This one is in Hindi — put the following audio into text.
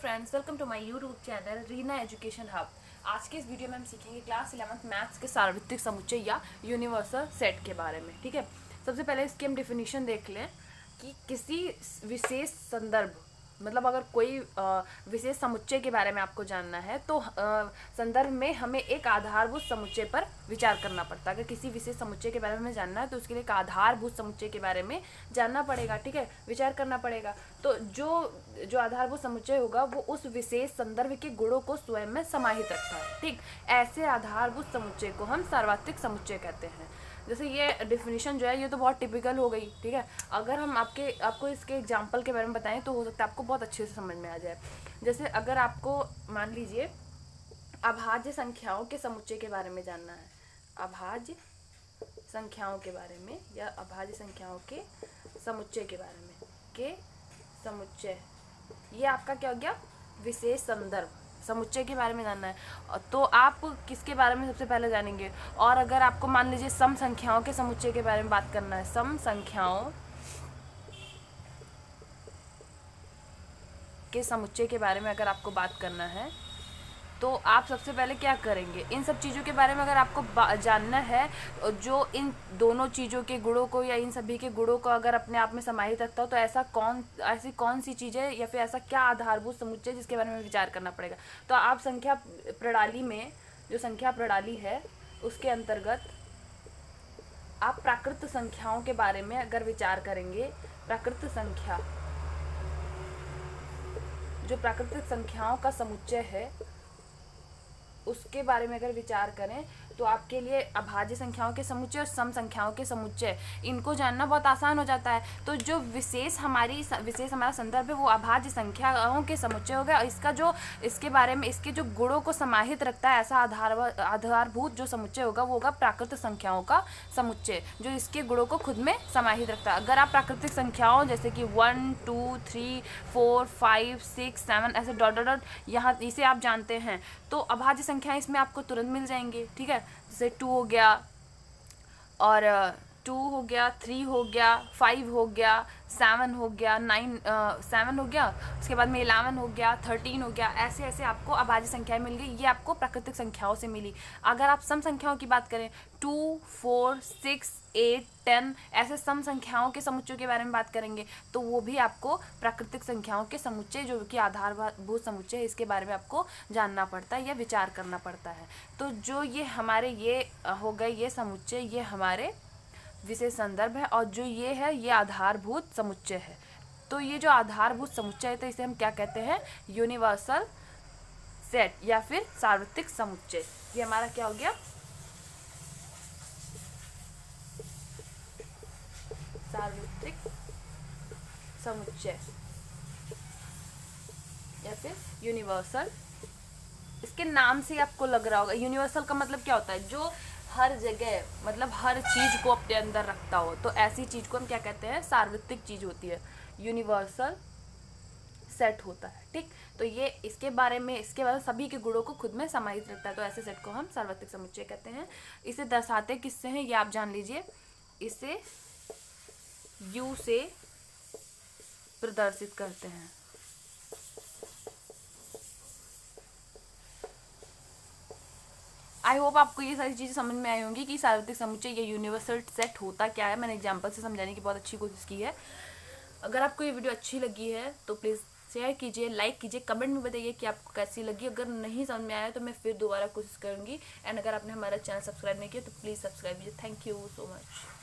Friends, welcome to my YouTube channel Reena education hub. आज के इस वीडियो में हम सीखेंगे क्लास 11th मैथ्स के सार्वत्रिक समुच्चय या यूनिवर्सल सेट के बारे में। ठीक है, सबसे पहले इसकी हम डेफिनेशन देख लें कि किसी विशेष संदर्भ मतलब अगर कोई विशेष समुच्चय के बारे में आपको जानना है तो संदर्भ में हमें एक आधारभूत समुच्चय पर विचार करना पड़ता है। अगर किसी विशेष समुच्चय के बारे में हमें जानना है तो उसके लिए एक आधारभूत समुच्चय के बारे में जानना पड़ेगा। ठीक है, विचार करना पड़ेगा। तो जो आधारभूत समुच्चय होगा वो उस विशेष संदर्भ के गुणों को स्वयं में समाहित रखता है। ठीक, ऐसे आधारभूत समुच्चय को हम सार्वत्रिक समुच्चय कहते हैं। जैसे ये डेफिनेशन जो है ये तो बहुत टिपिकल हो गई। ठीक है, अगर हम आपको इसके एग्जाम्पल के बारे में बताएं तो हो सकता है आपको बहुत अच्छे से समझ में आ जाए। जैसे अगर आपको मान लीजिए अभाज्य संख्याओं के समुच्चय के बारे में जानना है, अभाज्य संख्याओं के बारे में या अभाज्य संख्याओं के समुच्चय के बारे में के समुच्चय, ये आपका क्या हो गया, विशेष संदर्भ समुच्चय के बारे में जानना है तो आप किसके बारे में सबसे पहले जानेंगे। और अगर आपको मान लीजिए सम संख्याओं के समुच्चय के बारे में बात करना है, सम संख्याओं के समुच्चय के बारे में अगर आपको बात करना है तो आप सबसे पहले क्या करेंगे, इन सब चीज़ों के बारे में अगर आपको जानना है जो इन दोनों चीज़ों के गुणों को या इन सभी के गुणों को अगर अपने आप में समाहित रखता हो तो ऐसी कौन सी चीज़ है या फिर ऐसा क्या आधारभूत समुच्चय जिसके बारे में विचार करना पड़ेगा। तो आप संख्या प्रणाली में जो संख्या प्रणाली है उसके अंतर्गत आप प्राकृत संख्याओं के बारे में अगर विचार करेंगे, प्राकृत संख्या जो प्राकृतिक संख्याओं का समुच्चय है उसके बारे में अगर विचार करें तो आपके लिए अभाज्य संख्याओं के समुच्चय और सम संख्याओं के समुच्चय इनको जानना बहुत आसान हो जाता है। तो जो विशेष हमारा संदर्भ है वो अभाज्य संख्याओं के समुच्चय हो गया और इसके बारे में इसके जो गुणों को समाहित रखता है ऐसा आधारभूत जो समुच्चय होगा वो होगा प्राकृतिक संख्याओं का समुच्चय जो इसके गुणों को खुद में समाहित रखता है। अगर आप प्राकृतिक संख्याओं जैसे कि 1 2 3 4 5 6 7 ऐसे डॉट डॉट डॉट यहाँ इसे आप जानते हैं तो अभाज्य संख्याएं इसमें आपको तुरंत मिल जाएंगे। ठीक है, जैसे 2 हो गया और 2 हो गया, 3 हो गया, 5 हो गया, 7 हो गया, 7 हो गया, उसके बाद में 11 हो गया, 13 हो गया, ऐसे ऐसे आपको अभाज्य संख्याएं मिल गई। ये आपको प्राकृतिक संख्याओं से मिली। अगर आप सम संख्याओं की बात करें 2 4 6 8 10 ऐसे सम संख्याओं के समुच्चयों के बारे में बात करेंगे तो वो भी आपको प्राकृतिक संख्याओं के समुच्चय जो कि आधारभूत समुच्चय है इसके बारे में आपको जानना पड़ता है या विचार करना पड़ता है। तो जो ये हमारे ये हो गए ये समुच्चय ये हमारे विशेष संदर्भ है और जो ये है ये आधारभूत समुच्चय है। तो ये जो आधारभूत समुच्चय है तो इसे हम क्या कहते हैं, यूनिवर्सल सेट या फिर सार्वत्रिक समुच्चय। ये हमारा क्या हो गया, सार्वत्रिक समुच्चय या फिर यूनिवर्सल। इसके नाम से आपको लग रहा होगा यूनिवर्सल का मतलब क्या होता है, जो हर जगह मतलब हर चीज को अपने अंदर रखता हो तो ऐसी चीज को हम क्या कहते हैं, सार्वत्रिक चीज होती है, यूनिवर्सल सेट होता है। ठीक, तो ये इसके बारे में सभी के गुणों को खुद में समाहित रखता है तो ऐसे सेट को हम सार्वत्रिक समुच्चय कहते हैं। इसे दर्शाते किससे हैं ये आप जान लीजिए, इसे U से प्रदर्शित करते हैं। आई होप आपको ये सारी चीज़ें समझ में आई होंगी कि सार्वत्रिक समुच्चय या यूनिवर्सल सेट होता क्या है। मैंने एग्जांपल से समझाने की बहुत अच्छी कोशिश की है। अगर आपको ये वीडियो अच्छी लगी है तो प्लीज़ शेयर कीजिए, लाइक कीजिए, कमेंट में बताइए कि आपको कैसी लगी। अगर नहीं समझ में आया तो मैं फिर दोबारा कोशिश करूँगी। एंड अगर आपने हमारा चैनल सब्सक्राइब नहीं किया तो प्लीज़ सब्सक्राइब कीजिए। Thank you so much.